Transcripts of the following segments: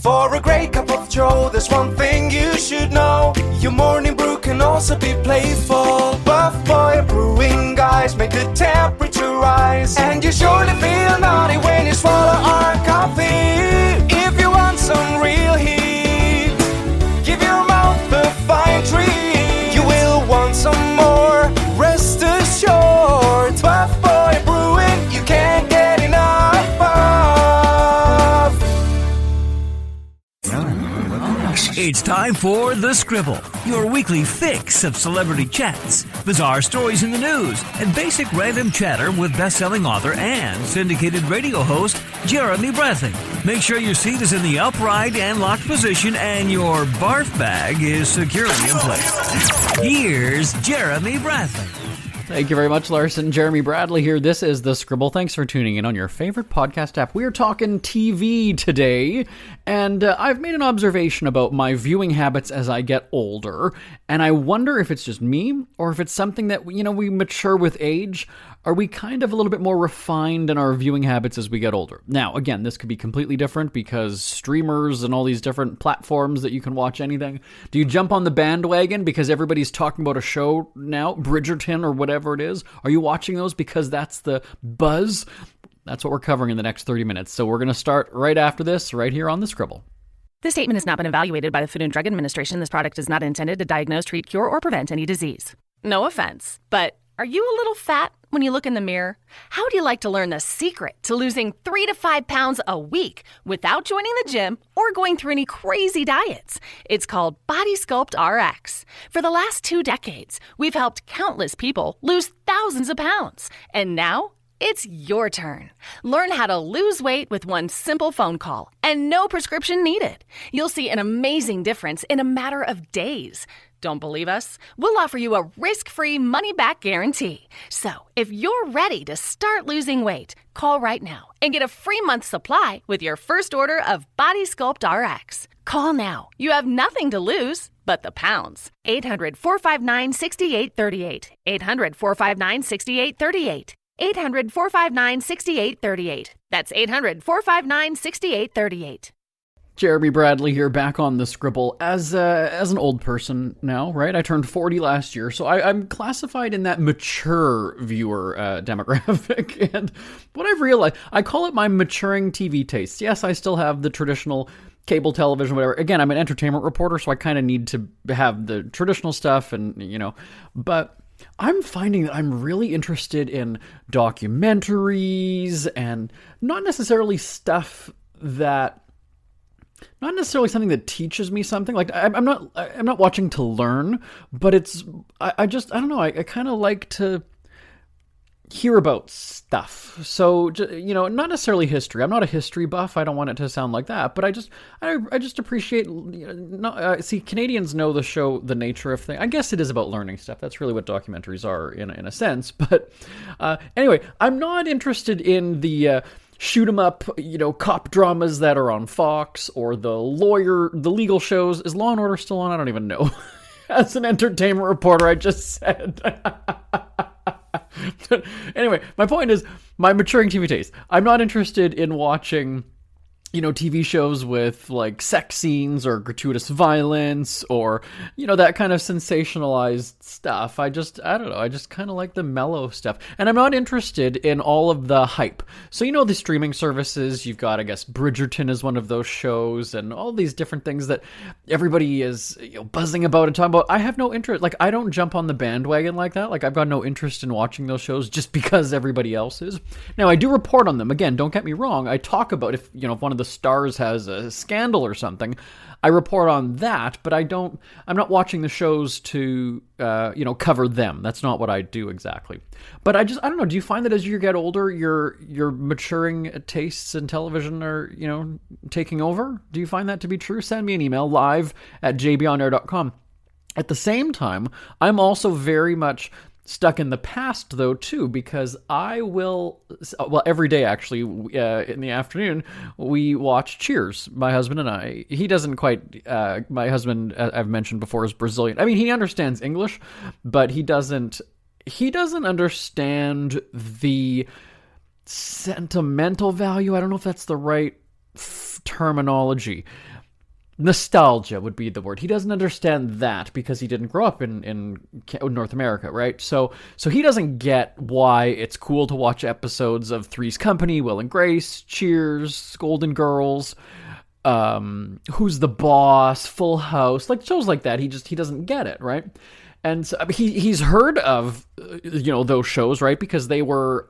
For a great cup of joe, there's one thing you should know. Your morning brew can also be playful. Buff Boy Brewing guys make the temperature rise. And you surely feel naughty when you swallow our coffee. If you want some real heat, give your mouth a fine treat. You will want some more, rest assured. Buff Boy Brewing, you can't get enough of. It's time for The Scribble, your weekly fix of celebrity chats, bizarre stories in the news, and basic random chatter with best-selling author and syndicated radio host Jeremy Bradley. Make sure your seat is in the upright and locked position and your barf bag is securely in place. Here's Jeremy Bradley. Thank you very much, Larson. Jeremy Bradley here. This is The Scribble. Thanks for tuning in on your favorite podcast app. We are talking TV today, and I've made an observation about my viewing habits as I get older, and I wonder if it's just me, or if it's something that, we mature with age. Are we kind of a little bit more refined in our viewing habits as we get older? Now, again, this could be completely different because streamers and all these different platforms that you can watch anything. Do you jump on the bandwagon because everybody's talking about a show now, Bridgerton or whatever it is? Are you watching those because that's the buzz? That's what we're covering in the next 30 minutes. So we're going to start right after this, right here on The Scribble. This statement has not been evaluated by the Food and Drug Administration. This product is not intended to diagnose, treat, cure, or prevent any disease. No offense, but are you a little fat when you look in the mirror? How would you like to learn the secret to losing 3 to 5 pounds a week without joining the gym or going through any crazy diets? It's called Body Sculpt RX. For the last 2 decades, we've helped countless people lose thousands of pounds. And now, it's your turn. Learn how to lose weight with one simple phone call and no prescription needed. You'll see an amazing difference in a matter of days. Don't believe us? We'll offer you a risk-free money-back guarantee. So, if you're ready to start losing weight, call right now and get a free month supply with your first order of Body Sculpt RX. Call now. You have nothing to lose but the pounds. 800-459-6838. 800-459-6838. 800-459-6838. That's 800-459-6838. Jeremy Bradley here, back on The Scribble as an old person now, right? I turned 40 last year, so I'm classified in that mature viewer demographic. And what I've realized, I call it my maturing TV taste. Yes, I still have the traditional cable television, whatever. Again, I'm an entertainment reporter, so I kind of need to have the traditional stuff, and but I'm finding that I'm really interested in documentaries and not necessarily something that teaches me something. Like I'm not watching to learn, but I don't know. I kind of like to hear about stuff. So, not necessarily history. I'm not a history buff. I don't want it to sound like that, but I just appreciate, see, Canadians know the show, The Nature of Things. I guess it is about learning stuff. That's really what documentaries are in a sense. But anyway, I'm not interested in the shoot 'em up, cop dramas that are on Fox, or the legal shows. Is Law and Order still on? I don't even know. As an entertainment reporter, I just said. Anyway, my point is my maturing TV taste. I'm not interested in watching, TV shows with like sex scenes or gratuitous violence or, that kind of sensationalized stuff. I don't know. I just kind of like the mellow stuff. And I'm not interested in all of the hype. So, the streaming services, you've got, I guess, Bridgerton is one of those shows and all these different things that everybody is buzzing about and talking about. I have no interest. Like, I don't jump on the bandwagon like that. Like, I've got no interest in watching those shows just because everybody else is. Now, I do report on them. Again, don't get me wrong. I talk about if one of the stars has a scandal or something, I report on that, but I'm not watching the shows to, cover them. That's not what I do exactly. But I don't know. Do you find that as you get older, your maturing tastes in television are, taking over? Do you find that to be true? Send me an email, live@jbonair.com. At the same time, I'm also very much stuck in the past, though, too, because every day, actually, in the afternoon, we watch Cheers, my husband and I. He doesn't quite, my husband, I've mentioned before, is Brazilian. I mean, he understands English, but he doesn't understand the sentimental value. I don't know if that's the right terminology. Nostalgia would be the word. He doesn't understand that because he didn't grow up in North America, right? So he doesn't get why it's cool to watch episodes of Three's Company, Will and Grace, Cheers, Golden Girls, Who's the Boss, Full House, like shows like that. He doesn't get it, right? And so, he's heard of, those shows, right? Because they were,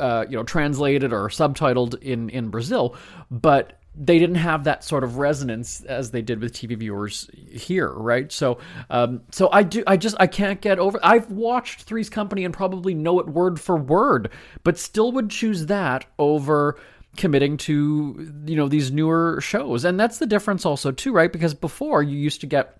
translated or subtitled in Brazil, but they didn't have that sort of resonance as they did with TV viewers here, right? So I can't get over. I've watched Three's Company and probably know it word for word, but still would choose that over committing to, these newer shows. And that's the difference also too, right? Because before you used to get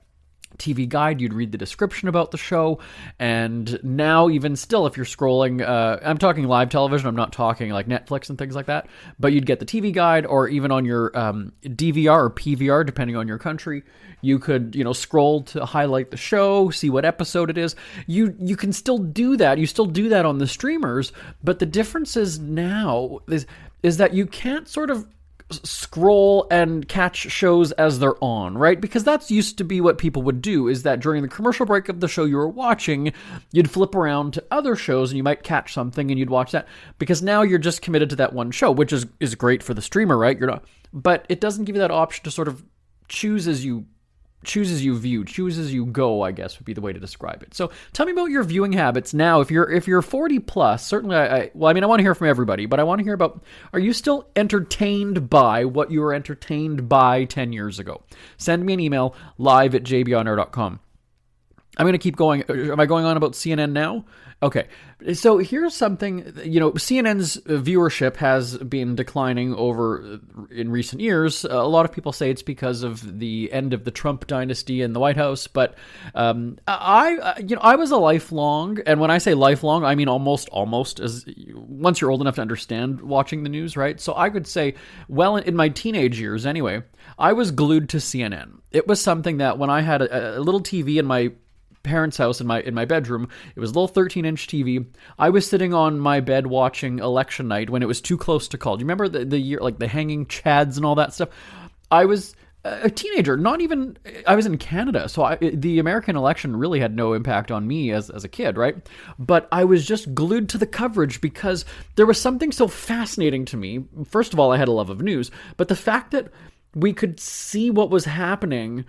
TV Guide, you'd read the description about the show, and now even still, if you're scrolling, I'm talking live television, I'm not talking like Netflix and things like that, but you'd get the TV Guide, or even on your DVR or PVR, depending on your country, you could, scroll to highlight the show, see what episode it is. You can still do that. You still do that on the streamers, but the difference is now is that you can't sort of scroll and catch shows as they're on, right? Because that's used to be what people would do, is that during the commercial break of the show you were watching, you'd flip around to other shows and you might catch something and you'd watch that, because now you're just committed to that one show, which is great for the streamer, right? But it doesn't give you that option to sort of choose as you go, I guess would be the way to describe it. So tell me about your viewing habits now. If you're 40 plus, certainly I want to hear from everybody, but I want to hear about, are you still entertained by what you were entertained by 10 years ago? Send me an email, live@jbonair.com. I'm going to keep going. Am I going on about CNN now? Okay. So here's something, CNN's viewership has been declining in recent years. A lot of people say it's because of the end of the Trump dynasty in the White House, but I was a lifelong, and when I say lifelong, I mean almost as once you're old enough to understand watching the news, right? So I could say, well, in my teenage years anyway, I was glued to CNN. It was something that when I had a little TV in my parents' house in my bedroom, it was a little 13-inch TV. I was sitting on my bed watching election night when it was too close to call. Do you remember the year, like the hanging chads and all that stuff? I was a teenager, I was in Canada, so the American election really had no impact on me as a kid, right? But I was just glued to the coverage because there was something so fascinating to me. First of all, I had a love of news, but the fact that we could see what was happening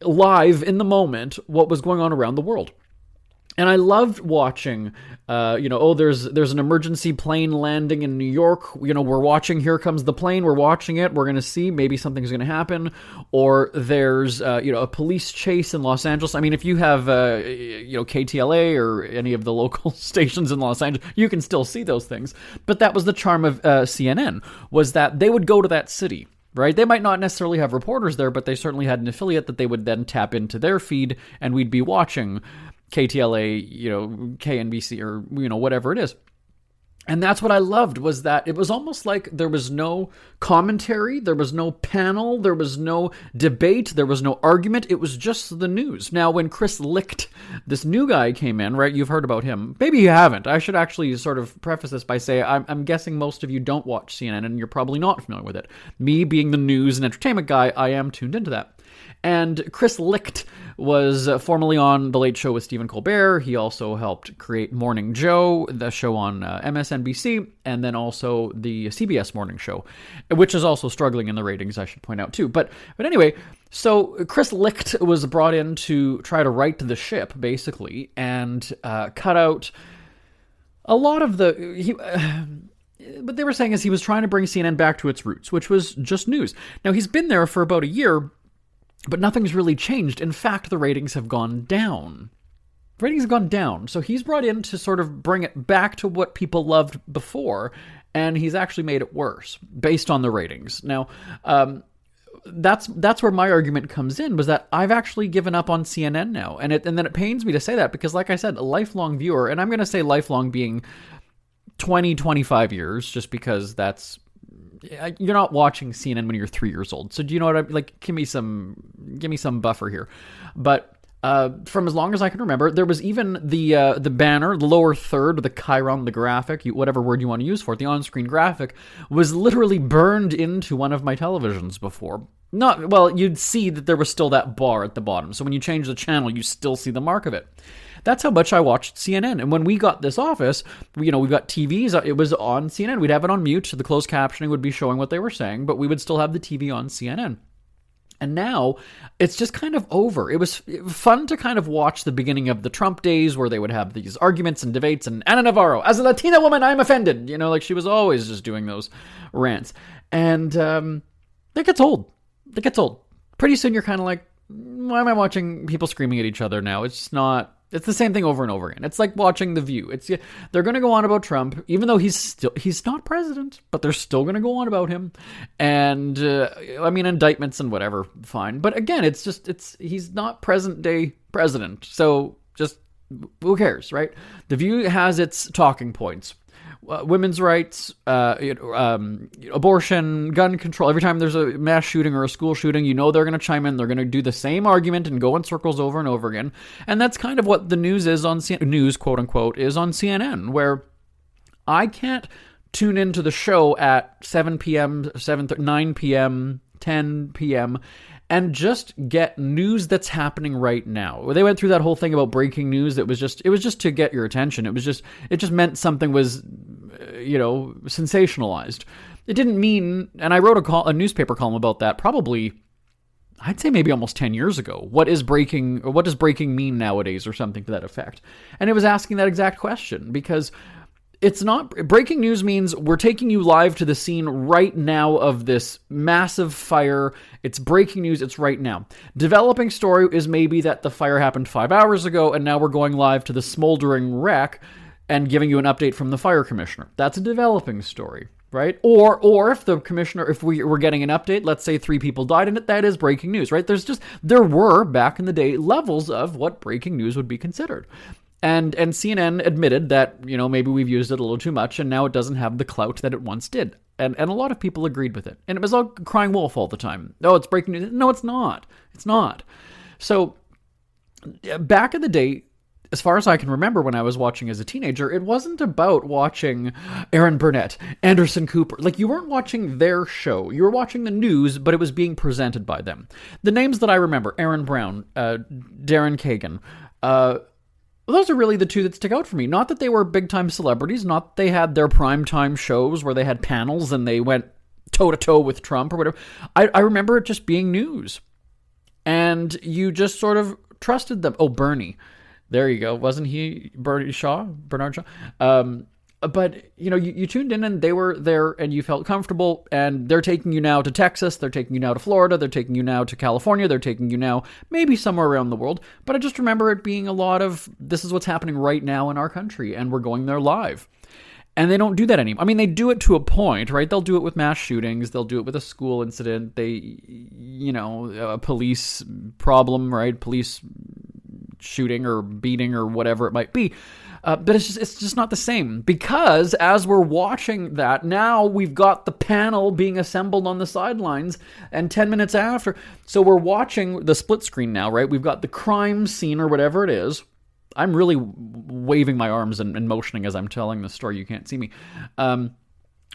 live in the moment, what was going on around the world. And I loved watching, there's an emergency plane landing in New York. We're watching, here comes the plane. We're watching it. We're going to see maybe something's going to happen. Or there's, a police chase in Los Angeles. I mean, if you have, KTLA or any of the local stations in Los Angeles, you can still see those things. But that was the charm of CNN, was that they would go to that city. Right? They might not necessarily have reporters there, but they certainly had an affiliate that they would then tap into their feed, and we'd be watching KTLA, KNBC, or, whatever it is. And that's what I loved, was that it was almost like there was no commentary, there was no panel, there was no debate, there was no argument. It was just the news. Now, when Chris Licht, this new guy, came in, right? You've heard about him. Maybe you haven't. I should actually sort of preface this by saying I'm guessing most of you don't watch CNN, and you're probably not familiar with it. Me being the news and entertainment guy, I am tuned into that. And Chris Licht was formerly on The Late Show with Stephen Colbert. He also helped create Morning Joe, the show on MSNBC, and then also the CBS Morning Show, which is also struggling in the ratings, I should point out too. But anyway, so Chris Licht was brought in to try to right the ship, basically, and cut out a lot of what they were saying is he was trying to bring CNN back to its roots, which was just news. Now, he's been there for about a year, but nothing's really changed. In fact, the ratings have gone down. So he's brought in to sort of bring it back to what people loved before, and he's actually made it worse based on the ratings. Now, that's where my argument comes in, was that I've actually given up on CNN now. And then it pains me to say that, because like I said, a lifelong viewer, and I'm going to say lifelong being 20, 25 years, just because you're not watching CNN when you're 3 years old. So do you know what give me some buffer here. But from as long as I can remember. There was even the banner, the lower third, the chyron, the graphic, whatever word you want to use for it, the on-screen graphic, was literally burned into one of my televisions before. You'd see that there was still that bar at the bottom. So when you change the channel, you still see the mark of it. That's how much I watched CNN. And when we got this office, we've got TVs. It was on CNN. We'd have it on mute, so the closed captioning would be showing what they were saying, but we would still have the TV on CNN. And now it's just kind of over. It was fun to kind of watch the beginning of the Trump days where they would have these arguments and debates. And Ana Navarro, as a Latina woman, I'm offended. Like she was always just doing those rants. And it gets old. It gets old. Pretty soon you're kind of like, why am I watching people screaming at each other now? It's just not... It's the same thing over and over again. It's like watching The View. They're going to go on about Trump, even though he's not president, but they're still going to go on about him. And indictments and whatever, fine. But again, he's not present day president. So just who cares, right? The View has its talking points. Women's rights, abortion, gun control. Every time there's a mass shooting or a school shooting, they're going to chime in. They're going to do the same argument and go in circles over and over again. And that's kind of what the news is on CNN, news, quote unquote, is on CNN, where I can't tune into the show at 7 p.m., 9 p.m., 10 p.m., and just get news that's happening right now. They went through that whole thing about breaking news. It was just to get your attention. It just meant something was, sensationalized. It didn't mean, and I wrote a newspaper column about that probably, I'd say maybe almost 10 years ago. What does breaking mean nowadays, or something to that effect? And it was asking that exact question, because it's not... Breaking news means we're taking you live to the scene right now of this massive fire. It's breaking news. It's right now. Developing story is maybe that the fire happened 5 hours ago, and now we're going live to the smoldering wreck and giving you an update from the fire commissioner. That's a developing story, right? Or if the commissioner, if we were getting an update, let's say 3 people died in it, that is breaking news, right? There were, back in the day, levels of what breaking news would be considered. And CNN admitted that, maybe we've used it a little too much, and now it doesn't have the clout that it once did. And a lot of people agreed with it. And it was all crying wolf all the time. Oh, it's breaking news. No, it's not. It's not. So back in the day, as far as I can remember when I was watching as a teenager, it wasn't about watching Aaron Burnett, Anderson Cooper. Like, you weren't watching their show. You were watching the news, but it was being presented by them. The names that I remember, Aaron Brown, Darren Kagan, those are really the two that stick out for me. Not that they were big-time celebrities, not that they had their prime-time shows where they had panels and they went toe-to-toe with Trump or whatever. I remember it just being news. And you just sort of trusted them. Oh, Bernie. There you go. Wasn't he Bernard Shaw? But, you tuned in and they were there and you felt comfortable, and they're taking you now to Texas, they're taking you now to Florida, they're taking you now to California, they're taking you now maybe somewhere around the world. But I just remember it being a lot of, this is what's happening right now in our country, and we're going there live. And they don't do that anymore. I mean, they do it to a point, right? They'll do it with mass shootings. They'll do it with a school incident. A police problem, right? Police shooting or beating or whatever it might be. But it's just not the same, because as we're watching that, now we've got the panel being assembled on the sidelines, and 10 minutes after, so we're watching the split screen now, right? We've got the crime scene or whatever it is. I'm really waving my arms and motioning as I'm telling the story. You can't see me.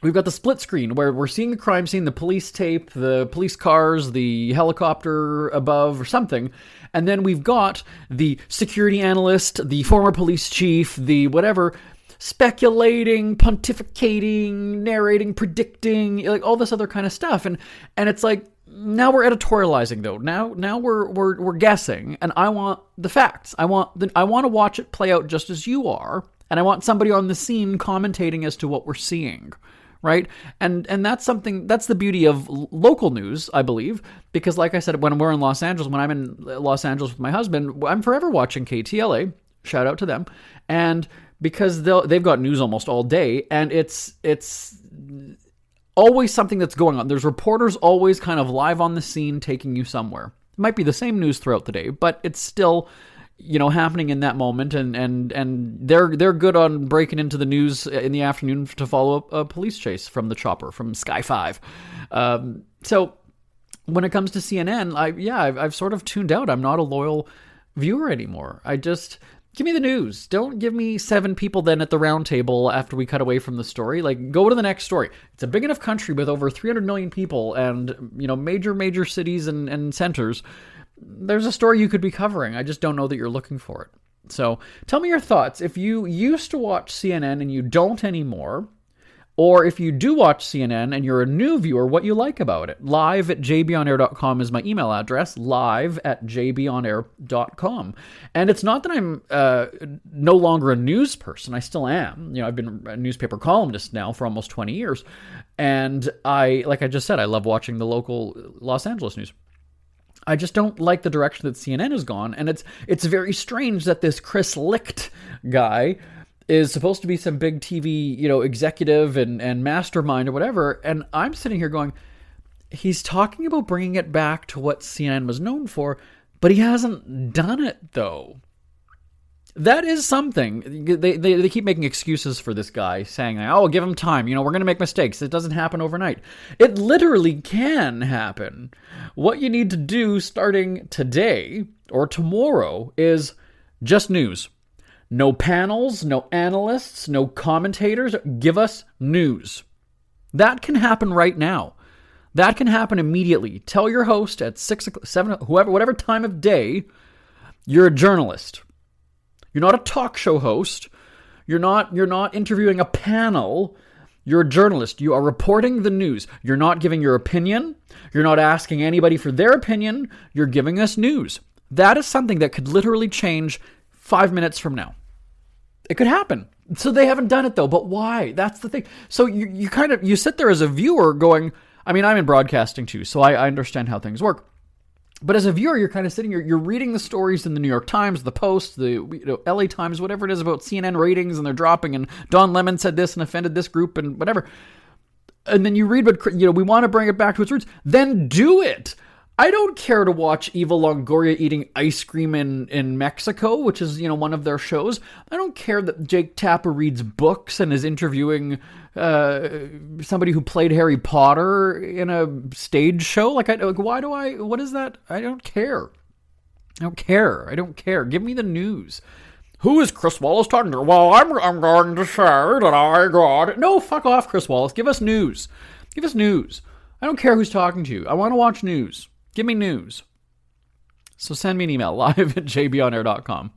We've got the split screen where we're seeing the crime scene, the police tape, the police cars, the helicopter above or something. And then we've got the security analyst, the former police chief, the whatever, speculating, pontificating, narrating, predicting, like all this other kind of stuff. And it's like, now we're editorializing though. Now we're guessing, and I want the facts. I want to watch it play out just as you are, and I want somebody on the scene commentating as to what we're seeing. Right? And that's the beauty of local news, I believe, because like I said, when we're in Los Angeles, when I'm in Los Angeles with my husband, I'm forever watching KTLA, shout out to them, and because they've got news almost all day, and it's always something that's going on. There's reporters always kind of live on the scene taking you somewhere. It might be the same news throughout the day, but it's still happening in that moment, and they're good on breaking into the news in the afternoon to follow up a police chase from the chopper from Sky 5. So when it comes to CNN, I've sort of tuned out. I'm not a loyal viewer anymore. Give me the news. Don't give me 7 people then at the round table after we cut away from the story. Like, go to the next story. It's a big enough country with over 300 million people and, major cities and centers. There's a story you could be covering. I just don't know that you're looking for it. So tell me your thoughts. If you used to watch CNN and you don't anymore, or if you do watch CNN and you're a new viewer, what you like about it. live@jbonair.com is my email address, live@jbonair.com. And it's not that I'm no longer a news person. I still am. I've been a newspaper columnist now for almost 20 years. And like I just said, I love watching the local Los Angeles news. I just don't like the direction that CNN has gone. And it's very strange that this Chris Licht guy is supposed to be some big TV, executive and mastermind or whatever. And I'm sitting here going, he's talking about bringing it back to what CNN was known for, but he hasn't done it, though. That is something. They keep making excuses for this guy, saying, oh, give him time. We're going to make mistakes. It doesn't happen overnight. It literally can happen. What you need to do starting today or tomorrow is just news. No panels, no analysts, no commentators. Give us news. That can happen right now. That can happen immediately. Tell your host at 6 o'clock, 7, whatever time of day, you're a journalist. You're not a talk show host. You're not interviewing a panel. You're a journalist. You are reporting the news. You're not giving your opinion. You're not asking anybody for their opinion. You're giving us news. That is something that could literally change 5 minutes from now. It could happen. So they haven't done it though, but why? That's the thing. So you sit there as a viewer going, I'm in broadcasting too, so I understand how things work. But as a viewer, you're kind of sitting here, you're reading the stories in the New York Times, the Post, the LA Times, whatever it is about CNN ratings and they're dropping and Don Lemon said this and offended this group and whatever. And then you read what, we want to bring it back to its roots. Then do it. I don't care to watch Eva Longoria eating ice cream in Mexico, which is, one of their shows. I don't care that Jake Tapper reads books and is interviewing somebody who played Harry Potter in a stage show. What is that? I don't care. I don't care. Give me the news. Who is Chris Wallace talking to? Well, I'm going to say that I got it. No, fuck off, Chris Wallace. Give us news. Give us news. I don't care who's talking to you. I want to watch news. Give me news. So send me an email, live@jbonair.com.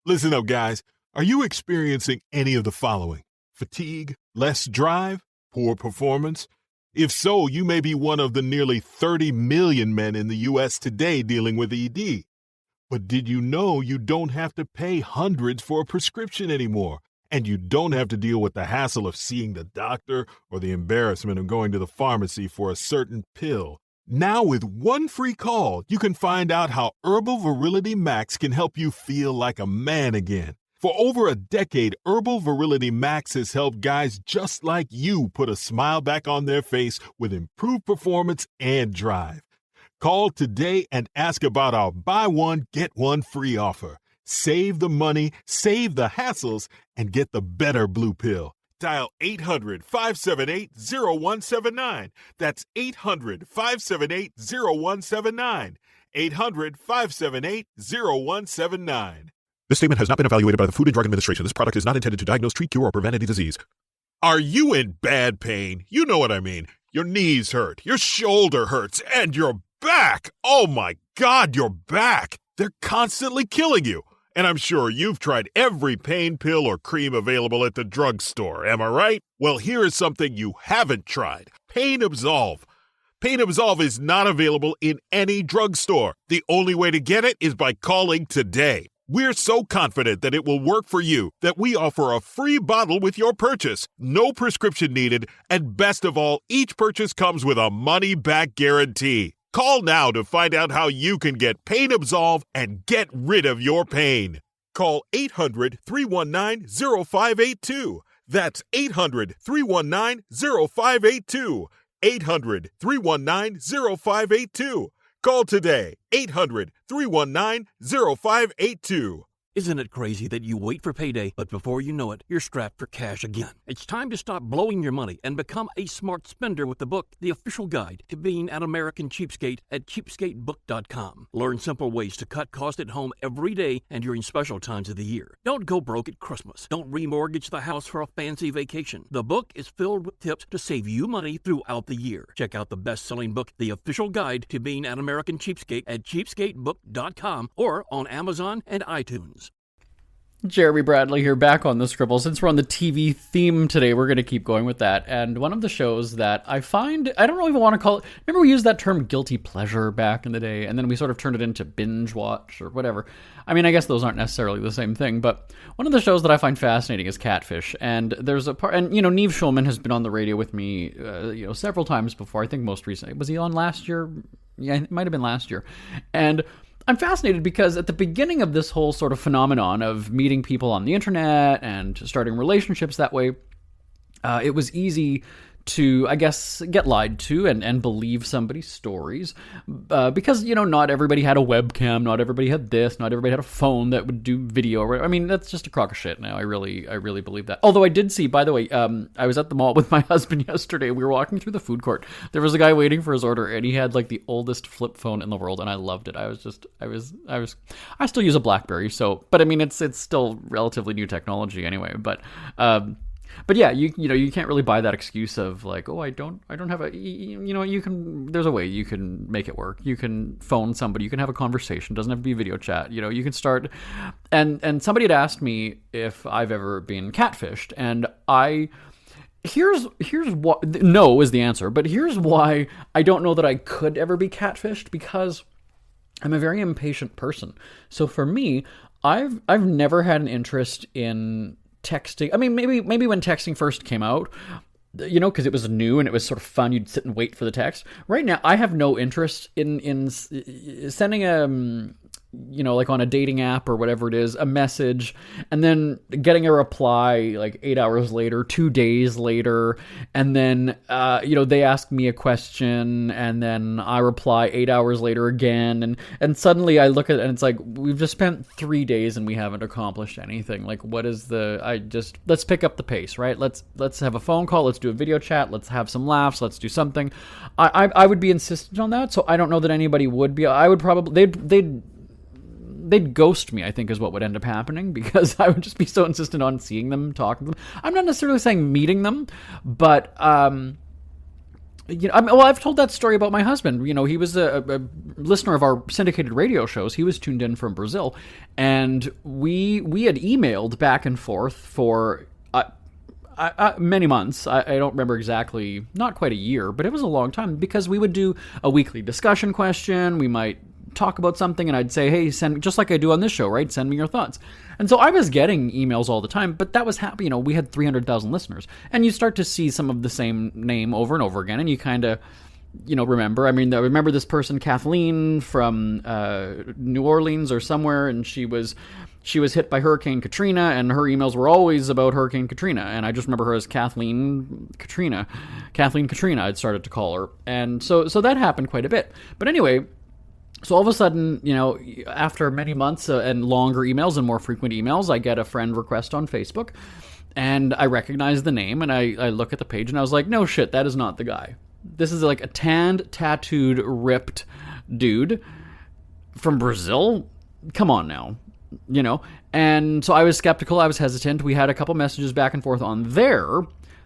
Listen up, guys. Are you experiencing any of the following? Fatigue, less drive, poor performance? If so, you may be one of the nearly 30 million men in the U.S. today dealing with ED. But did you know you don't have to pay hundreds for a prescription anymore? And you don't have to deal with the hassle of seeing the doctor or the embarrassment of going to the pharmacy for a certain pill. Now with one free call, you can find out how Herbal Virility Max can help you feel like a man again. For over a decade, Herbal Virility Max has helped guys just like you put a smile back on their face with improved performance and drive. Call today and ask about our buy one, get one free offer. Save the money, save the hassles, and get the better blue pill. Dial 800-578-0179. That's 800-578-0179. 800-578-0179. This statement has not been evaluated by the Food and Drug Administration. This product is not intended to diagnose, treat, cure, or prevent any disease. Are you in bad pain? You know what I mean. Your knees hurt, your shoulder hurts, and your back. Oh my God, your back. They're constantly killing you. And I'm sure you've tried every pain pill or cream available at the drugstore, am I right? Well, here is something you haven't tried. Pain Absolve. Pain Absolve is not available in any drugstore. The only way to get it is by calling today. We're so confident that it will work for you that we offer a free bottle with your purchase. No prescription needed, and best of all, each purchase comes with a money-back guarantee. Call now to find out how you can get Pain Absolve and get rid of your pain. Call 800-319-0582. That's 800-319-0582. 800-319-0582. Call today. 800-319-0582. Isn't it crazy that you wait for payday, but before you know it, you're strapped for cash again? It's time to stop blowing your money and become a smart spender with the book, The Official Guide to Being an American Cheapskate at cheapskatebook.com. Learn simple ways to cut costs at home every day and during special times of the year. Don't go broke at Christmas. Don't remortgage the house for a fancy vacation. The book is filled with tips to save you money throughout the year. Check out the best-selling book, The Official Guide to Being an American Cheapskate at cheapskatebook.com or on Amazon and iTunes. Jeremy Bradley here, back on the Scribble. Since we're on the TV theme today, we're going to keep going with that. And one of the shows that I find, I don't really even want to call it, remember we used that term guilty pleasure back in the day, and then we sort of turned it into binge watch or whatever. I mean, I guess those aren't necessarily the same thing, but one of the shows that I find fascinating is Catfish. And there's a part, and Neve Schulman has been on the radio with me, several times before. I think most recently, was he on last year? Yeah, it might have been last year. And I'm fascinated because at the beginning of this whole sort of phenomenon of meeting people on the internet and starting relationships that way, it was easy to, I guess, get lied to and believe somebody's stories because, not everybody had a webcam, not everybody had this, not everybody had a phone that would do video. I mean, that's just a crock of shit now. I really believe that. Although I did see, by the way, I was at the mall with my husband yesterday. We were walking through the food court. There was a guy waiting for his order, and he had like the oldest flip phone in the world, and I loved it. I still use a BlackBerry, but I mean, it's still relatively new technology anyway, But yeah, you can't really buy that excuse of like, oh, I don't have a, you can, there's a way you can make it work. You can phone somebody, you can have a conversation, it doesn't have to be video chat, you can start, and somebody had asked me if I've ever been catfished, and here's what, no is the answer, but here's why I don't know that I could ever be catfished, because I'm a very impatient person. So for me, I've never had an interest in texting. I mean, maybe when texting first came out, because it was new and it was sort of fun, you'd sit and wait for the text. Right now, I have no interest in sending like on a dating app or whatever it is, a message, and then getting a reply like 8 hours later, 2 days later, and then, they ask me a question, and then I reply 8 hours later again, and suddenly I look at it and it's like, we've just spent 3 days and we haven't accomplished anything. Like, what is let's pick up the pace, right? Let's have a phone call, let's do a video chat, let's have some laughs, let's do something. I would be insistent on that, so I don't know that anybody would be. I would probably, they'd ghost me, I think, is what would end up happening, because I would just be so insistent on seeing them, talking to them. I'm not necessarily saying meeting them, but, I've told that story about my husband. He was a listener of our syndicated radio shows. He was tuned in from Brazil, and we had emailed back and forth for many months. I don't remember exactly, not quite a year, but it was a long time, because we would do a weekly discussion question. We might talk about something, and I'd say, hey, send, just like I do on this show, right? Send me your thoughts. And so I was getting emails all the time, but that was happy. We had 300,000 listeners, and you start to see some of the same name over and over again, and you kind of, remember. I mean, I remember this person, Kathleen from New Orleans or somewhere, and she was hit by Hurricane Katrina, and her emails were always about Hurricane Katrina, and I just remember her as Kathleen Katrina, I'd started to call her, and so that happened quite a bit. But anyway, so all of a sudden, after many months and longer emails and more frequent emails, I get a friend request on Facebook, and I recognize the name, and I look at the page, and I was like, no shit, that is not the guy. This is like a tanned, tattooed, ripped dude from Brazil. Come on now, And so I was skeptical, I was hesitant. We had a couple messages back and forth on there,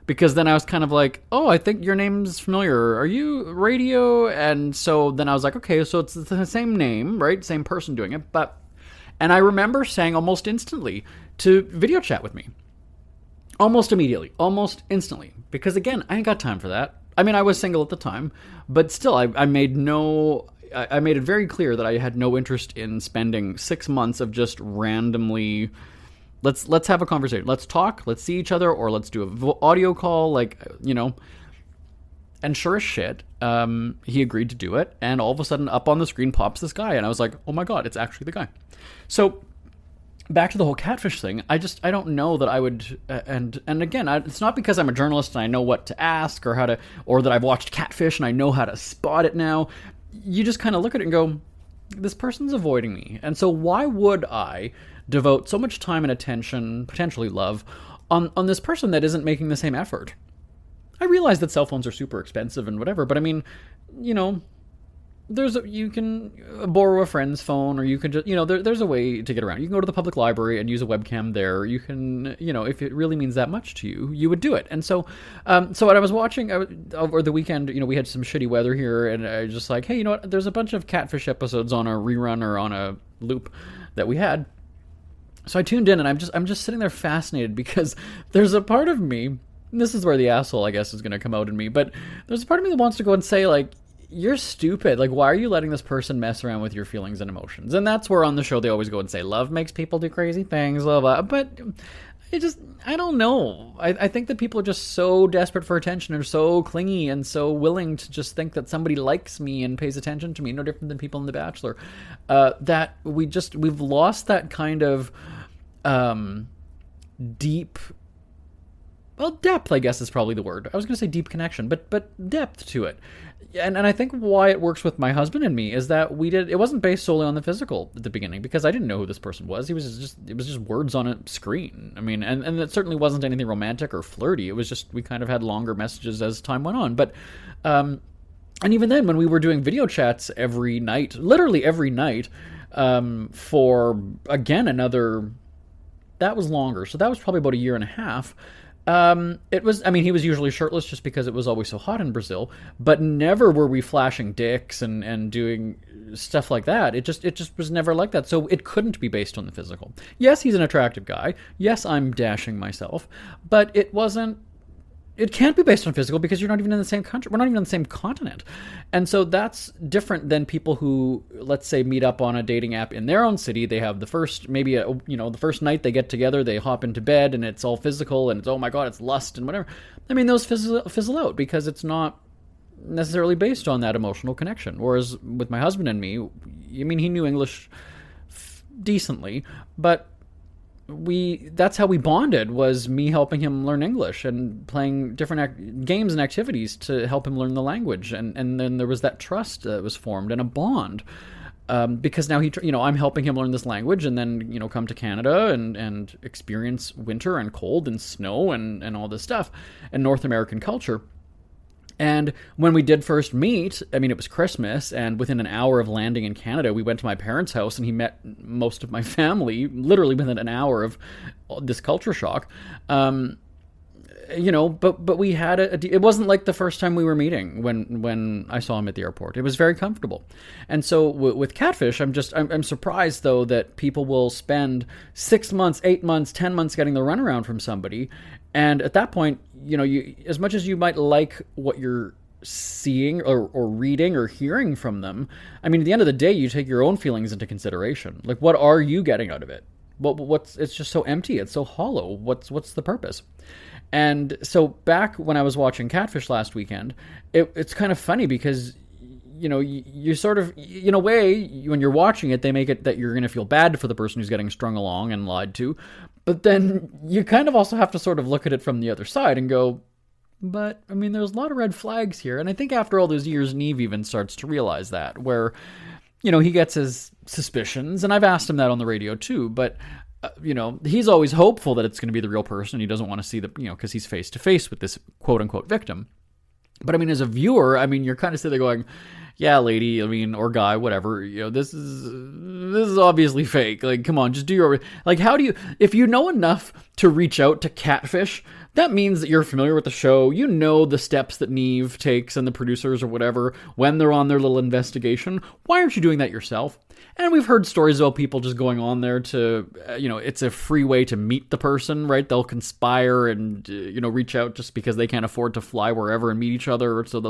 because then I was kind of like, oh, I think your name's familiar. Are you radio? And so then I was like, okay, so it's the same name, right? Same person doing it. And I remember saying almost instantly to video chat with me. Almost immediately. Almost instantly. Because again, I ain't got time for that. I mean, I was single at the time, but still, I made it very clear that I had no interest in spending 6 months of just randomly, let's have a conversation. Let's talk. Let's see each other, or let's do a audio call. And sure as shit, he agreed to do it. And all of a sudden, up on the screen pops this guy, and I was like, oh my god, it's actually the guy. So back to the whole catfish thing. I don't know that I would. And again, it's not because I'm a journalist and I know what to ask or that I've watched Catfish and I know how to spot it now. You just kind of look at it and go, this person's avoiding me. And so why would I devote so much time and attention, potentially love, on this person that isn't making the same effort? I realize that cell phones are super expensive and whatever, but I mean, you can borrow a friend's phone, or you can just, there's a way to get around. You can go to the public library and use a webcam there. You can, if it really means that much to you, you would do it. And so what I was watching over the weekend, we had some shitty weather here, and I was just like, hey, you know what? There's a bunch of Catfish episodes on a rerun or on a loop that we had. So I tuned in, and I'm just sitting there fascinated, because there's a part of me, and this is where the asshole, I guess, is going to come out in me, but there's a part of me that wants to go and say, like, you're stupid. Like, why are you letting this person mess around with your feelings and emotions? And that's where on the show they always go and say, love makes people do crazy things, blah, blah. But I don't know. I think that people are just so desperate for attention, and are so clingy and so willing to just think that somebody likes me and pays attention to me, no different than people in The Bachelor, that we've lost that kind of deep... Well, depth, I guess, is probably the word. I was going to say deep connection, but depth to it. And I think why it works with my husband and me is that it wasn't based solely on the physical at the beginning, because I didn't know who this person was. It was just words on a screen. I mean, and it certainly wasn't anything romantic or flirty. It was just, we kind of had longer messages as time went on. But, and even then, when we were doing video chats every night, literally every night, for, again, that was longer. So that was probably about a year and a half. He was usually shirtless just because it was always so hot in Brazil, but never were we flashing dicks and doing stuff like that. It just was never like that. So it couldn't be based on the physical. Yes, he's an attractive guy. Yes, I'm dashing myself, but it can't be based on physical, because you're not even in the same country. We're not even on the same continent. And so that's different than people who, let's say, meet up on a dating app in their own city. They have the first night they get together, they hop into bed and it's all physical and it's, oh my God, it's lust and whatever. I mean, those fizzle out because it's not necessarily based on that emotional connection. Whereas with my husband and me, he knew English decently, but that's how we bonded, was me helping him learn English and playing different games and activities to help him learn the language. And then there was that trust that was formed and a bond, because now I'm helping him learn this language and then, come to Canada and experience winter and cold and snow and all this stuff and North American culture. And when we did first meet, it was Christmas, and within an hour of landing in Canada, we went to my parents' house, and he met most of my family, literally within an hour of this culture shock. But we had it wasn't like the first time we were meeting when I saw him at the airport. It was very comfortable. And so with Catfish, I'm surprised, though, that people will spend 6 months, 8 months, 10 months getting the runaround from somebody. And at that point, you, as much as you might like what you're seeing or reading or hearing from them, at the end of the day, you take your own feelings into consideration. Like, what are you getting out of it? It's just so empty. It's so hollow. What's the purpose? And so back when I was watching Catfish last weekend, it's kind of funny because, you sort of, in a way, when you're watching it, they make it that you're going to feel bad for the person who's getting strung along and lied to. But then you kind of also have to sort of look at it from the other side and go, but, there's a lot of red flags here. And I think after all those years, Neve even starts to realize that, where, he gets his suspicions. And I've asked him that on the radio too, but, he's always hopeful that it's going to be the real person. He doesn't want to see because he's face to face with this quote unquote victim. But as a viewer, you're kind of sitting there going, yeah, lady, or guy, whatever, this is obviously fake. Like, come on, just do your, like, how do you, if you know enough to reach out to Catfish, that means that you're familiar with the show. You know the steps that Neve takes and the producers or whatever when they're on their little investigation. Why aren't you doing that yourself? And we've heard stories about people just going on there to, it's a free way to meet the person, right? They'll conspire and, reach out just because they can't afford to fly wherever and meet each other. So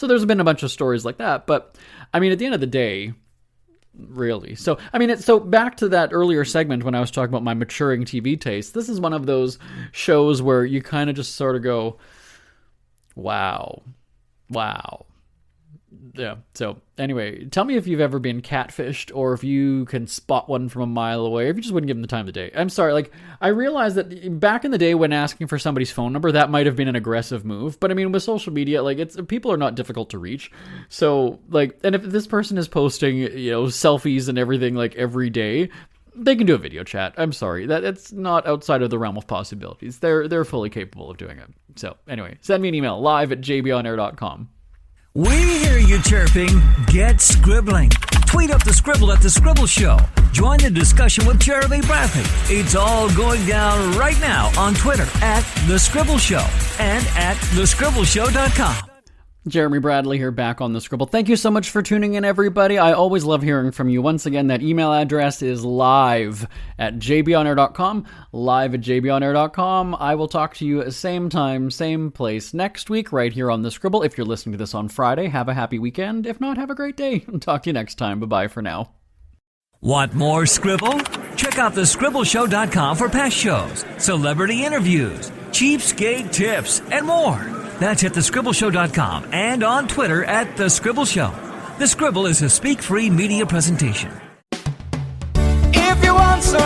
there's been a bunch of stories like that. But, at the end of the day, really. So, so back to that earlier segment when I was talking about my maturing TV taste, this is one of those shows where you kind of just sort of go, wow. Yeah. So anyway, tell me if you've ever been catfished or if you can spot one from a mile away, or if you just wouldn't give them the time of day. I'm sorry. Like, I realize that back in the day when asking for somebody's phone number, that might have been an aggressive move. But I mean, with social media, like, people are not difficult to reach. So like, and if this person is posting, selfies and everything like every day, they can do a video chat. I'm sorry. It's not outside of the realm of possibilities. They're fully capable of doing it. So anyway, send me an email, live@jbonair.com. We hear you chirping. Get scribbling. Tweet up the Scribble at The Scribble Show. Join the discussion with Jeremy Bradley. It's all going down right now on Twitter @The Scribble Show and @thescribbleshow.com. Jeremy Bradley here, back on The Scribble. Thank you so much for tuning in, everybody. I always love hearing from you. Once again, that email address is live@jbonair.com, live@jbonair.com. I will talk to you at same time, same place next week, right here on The Scribble. If you're listening to this on Friday, have a happy weekend. If not, have a great day. Talk to you next time. Bye-bye for now. Want more Scribble? Check out thescribbleshow.com for past shows, celebrity interviews, cheapskate tips, and more. That's at thescribbleshow.com and on Twitter @thescribbleshow. The Scribble is a speak-free media presentation. If you want some